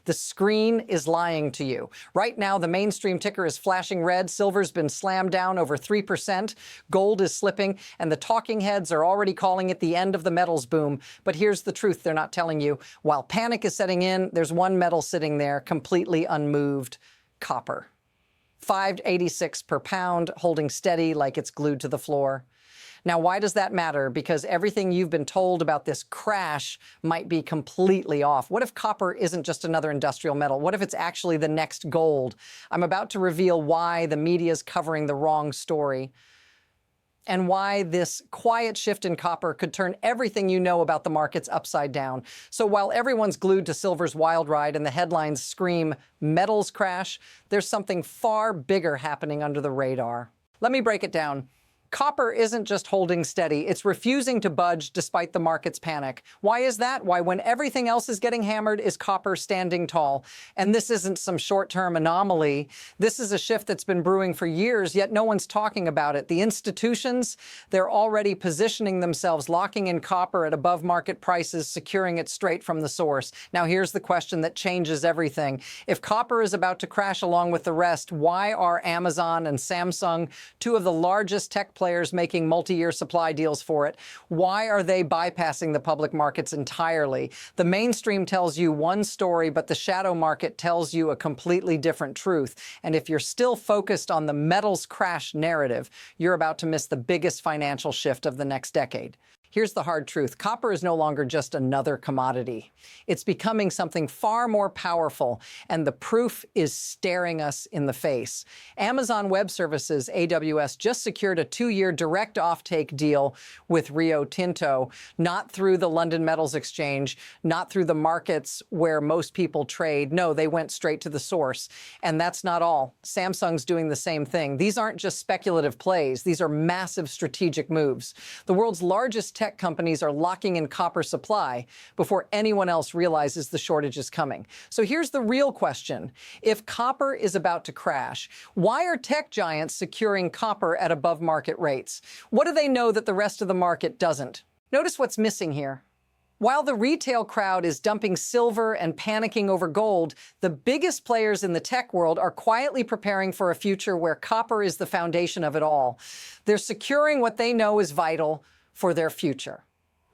The screen is lying to you. Right now, the mainstream ticker is flashing red. Silver's been slammed down over 3%. Gold is slipping, and the talking heads are already calling it the end of the metals boom. But here's the truth they're not telling you. While panic is setting in, there's one metal sitting there, completely unmoved: copper. $5.86 per pound, holding steady like it's glued to the floor. Now, why does that matter? Because everything you've been told about this crash might be completely off. What if copper isn't just another industrial metal? What if it's actually the next gold? I'm about to reveal why the media's covering the wrong story, and why this quiet shift in copper could turn everything you know about the markets upside down. So while everyone's glued to silver's wild ride and the headlines scream metals crash, there's something far bigger happening under the radar. Let me break it down. Copper isn't just holding steady, it's refusing to budge despite the market's panic. Why is that? Why, when everything else is getting hammered, is copper standing tall? And this isn't some short-term anomaly. This is a shift that's been brewing for years, yet no one's talking about it. The institutions, they're already positioning themselves, locking in copper at above-market prices, securing it straight from the source. Now here's the question that changes everything. If copper is about to crash along with the rest, why are Amazon and Samsung, two of the largest tech players, making multi-year supply deals for it? Why are they bypassing the public markets entirely? The mainstream tells you one story, but the shadow market tells you a completely different truth. And if you're still focused on the metals crash narrative, you're about to miss the biggest financial shift of the next decade. Here's the hard truth. Copper is no longer just another commodity. It's becoming something far more powerful, and the proof is staring us in the face. Amazon Web Services, AWS, just secured a 2-year direct offtake deal with Rio Tinto, not through the London Metals Exchange, not through the markets where most people trade. No, they went straight to the source. And that's not all. Samsung's doing the same thing. These aren't just speculative plays. These are massive strategic moves. The world's largest tech companies are locking in copper supply before anyone else realizes the shortage is coming. So here's the real question. If copper is about to crash, why are tech giants securing copper at above market rates? What do they know that the rest of the market doesn't? Notice what's missing here. While the retail crowd is dumping silver and panicking over gold, the biggest players in the tech world are quietly preparing for a future where copper is the foundation of it all. They're securing what they know is vital for their future.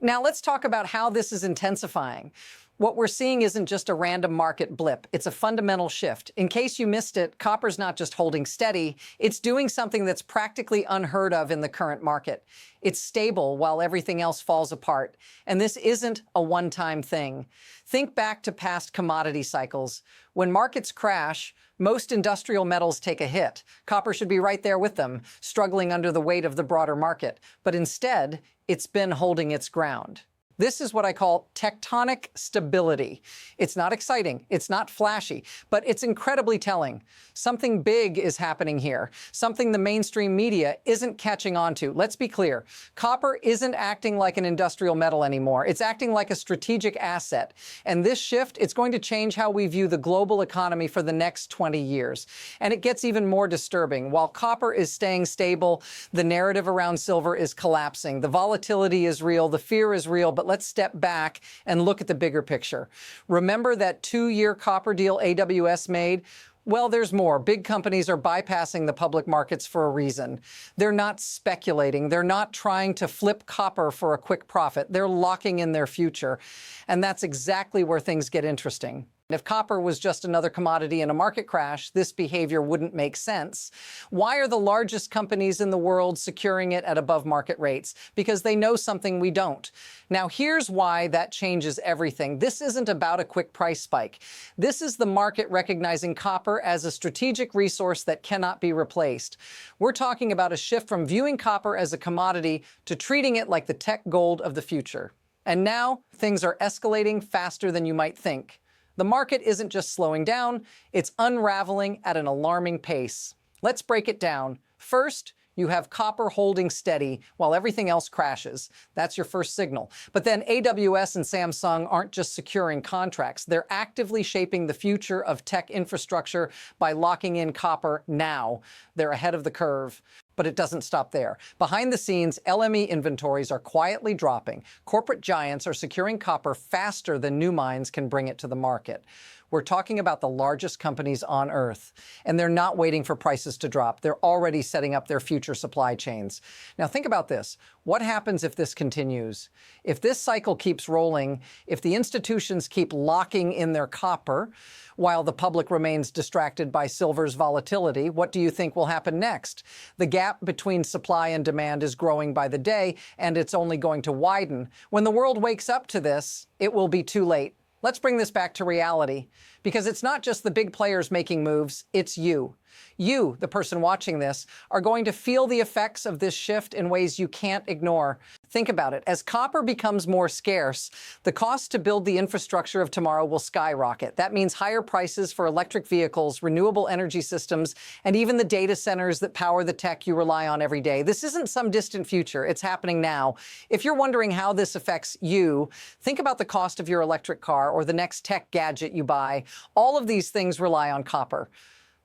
Now let's talk about how this is intensifying. What we're seeing isn't just a random market blip, it's a fundamental shift. In case you missed it, copper's not just holding steady, it's doing something that's practically unheard of in the current market. It's stable while everything else falls apart. And this isn't a one-time thing. Think back to past commodity cycles. When markets crash, most industrial metals take a hit. Copper should be right there with them, struggling under the weight of the broader market. But instead, it's been holding its ground. This is what I call tectonic stability. It's not exciting, it's not flashy, but it's incredibly telling. Something big is happening here, something the mainstream media isn't catching on to. Let's be clear, copper isn't acting like an industrial metal anymore. It's acting like a strategic asset. And this shift, it's going to change how we view the global economy for the next 20 years. And it gets even more disturbing. While copper is staying stable, the narrative around silver is collapsing. The volatility is real, the fear is real, but let's step back and look at the bigger picture. Remember that 2-year copper deal AWS made? Well, there's more. Big companies are bypassing the public markets for a reason. They're not speculating. They're not trying to flip copper for a quick profit. They're locking in their future. And that's exactly where things get interesting. If copper was just another commodity in a market crash, this behavior wouldn't make sense. Why are the largest companies in the world securing it at above market rates? Because they know something we don't. Now, here's why that changes everything. This isn't about a quick price spike. This is the market recognizing copper as a strategic resource that cannot be replaced. We're talking about a shift from viewing copper as a commodity to treating it like the tech gold of the future. And now, things are escalating faster than you might think. The market isn't just slowing down, it's unraveling at an alarming pace. Let's break it down. First, you have copper holding steady while everything else crashes. That's your first signal. But then AWS and Samsung aren't just securing contracts. They're actively shaping the future of tech infrastructure by locking in copper now. They're ahead of the curve. But it doesn't stop there. Behind the scenes, LME inventories are quietly dropping. Corporate giants are securing copper faster than new mines can bring it to the market. We're talking about the largest companies on Earth, and they're not waiting for prices to drop. They're already setting up their future supply chains. Now think about this. What happens if this continues? If this cycle keeps rolling, if the institutions keep locking in their copper while the public remains distracted by silver's volatility, what do you think will happen next? The gap between supply and demand is growing by the day, and it's only going to widen. When the world wakes up to this, it will be too late. Let's bring this back to reality, because it's not just the big players making moves, it's you. You, the person watching this, are going to feel the effects of this shift in ways you can't ignore. Think about it. As copper becomes more scarce, the cost to build the infrastructure of tomorrow will skyrocket. That means higher prices for electric vehicles, renewable energy systems, and even the data centers that power the tech you rely on every day. This isn't some distant future. It's happening now. If you're wondering how this affects you, think about the cost of your electric car or the next tech gadget you buy. All of these things rely on copper.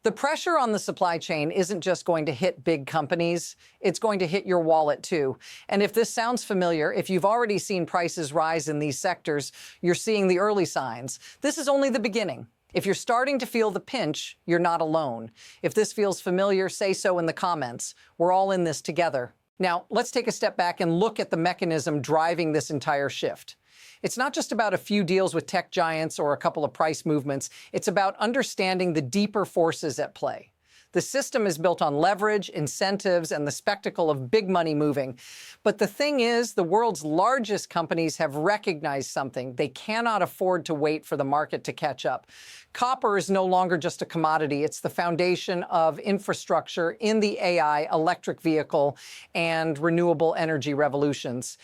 The pressure on the supply chain isn't just going to hit big companies, it's going to hit your wallet too. And if this sounds familiar, if you've already seen prices rise in these sectors, you're seeing the early signs. This is only the beginning. If you're starting to feel the pinch, you're not alone. If this feels familiar, say so in the comments. We're all in this together. Now, let's take a step back and look at the mechanism driving this entire shift. It's not just about a few deals with tech giants or a couple of price movements. It's about understanding the deeper forces at play. The system is built on leverage, incentives, and the spectacle of big money moving. But the thing is, the world's largest companies have recognized something. They cannot afford to wait for the market to catch up. Copper is no longer just a commodity. It's the foundation of infrastructure in the AI, electric vehicle, and renewable energy revolutions.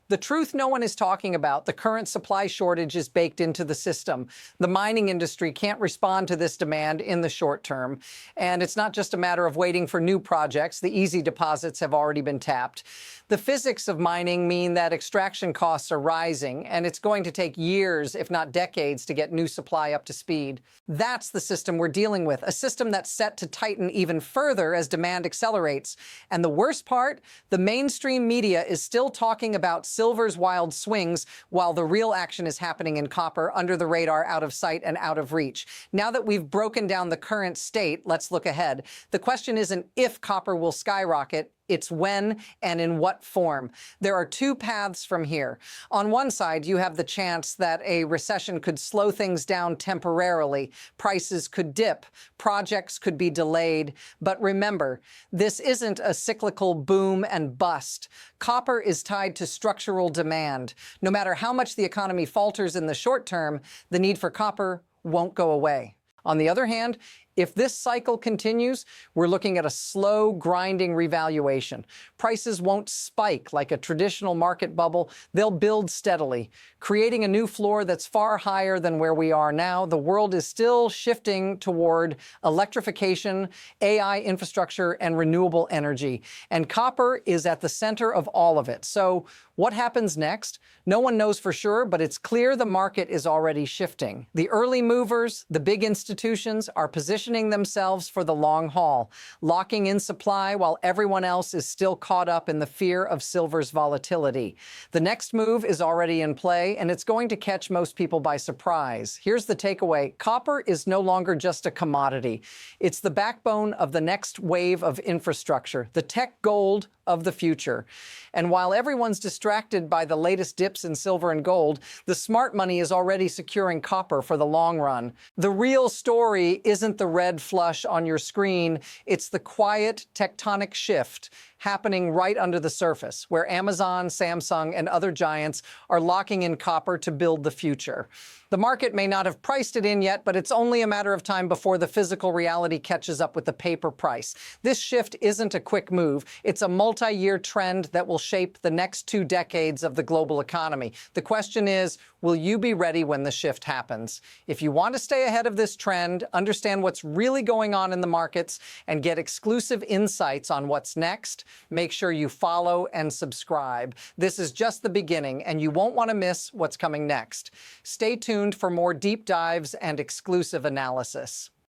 The truth no one is talking about, the current supply shortage is baked into the system. The mining industry can't respond to this demand in the short term. And it's not just a matter of waiting for new projects. The easy deposits have already been tapped. The physics of mining mean that extraction costs are rising, and it's going to take years, if not decades, to get new supply up to speed. That's the system we're dealing with, a system that's set to tighten even further as demand accelerates. And the worst part, the mainstream media is still talking about silver's wild swings, while the real action is happening in copper, under the radar, out of sight and out of reach. Now that we've broken down the current state, let's look ahead. The question isn't if copper will skyrocket, it's when and in what form. There are two paths from here. On one side, you have the chance that a recession could slow things down temporarily. Prices could dip. Projects could be delayed. But remember, this isn't a cyclical boom and bust. Copper is tied to structural demand. No matter how much the economy falters in the short term, the need for copper won't go away. On the other hand, if this cycle continues, we're looking at a slow, grinding revaluation. Prices won't spike like a traditional market bubble. They'll build steadily, creating a new floor that's far higher than where we are now. The world is still shifting toward electrification, AI infrastructure, and renewable energy. And copper is at the center of all of it. So what happens next? No one knows for sure, but it's clear the market is already shifting. The early movers, the big institutions, are positioning themselves for the long haul, locking in supply while everyone else is still caught up in the fear of silver's volatility. The next move is already in play, and it's going to catch most people by surprise. Here's the takeaway. Copper is no longer just a commodity. It's the backbone of the next wave of infrastructure, the tech gold of the future. And while everyone's distracted by the latest dips in silver and gold, the smart money is already securing copper for the long run. The real story isn't the red flush on your screen, it's the quiet tectonic shift happening right under the surface, where Amazon, Samsung, and other giants are locking in copper to build the future. The market may not have priced it in yet, but it's only a matter of time before the physical reality catches up with the paper price. This shift isn't a quick move. It's a multi-year trend that will shape the next 2 decades of the global economy. The question is, will you be ready when the shift happens? If you want to stay ahead of this trend, understand what's really going on in the markets, and get exclusive insights on what's next, make sure you follow and subscribe. This is just the beginning, and you won't want to miss what's coming next. Stay tuned for more deep dives and exclusive analysis.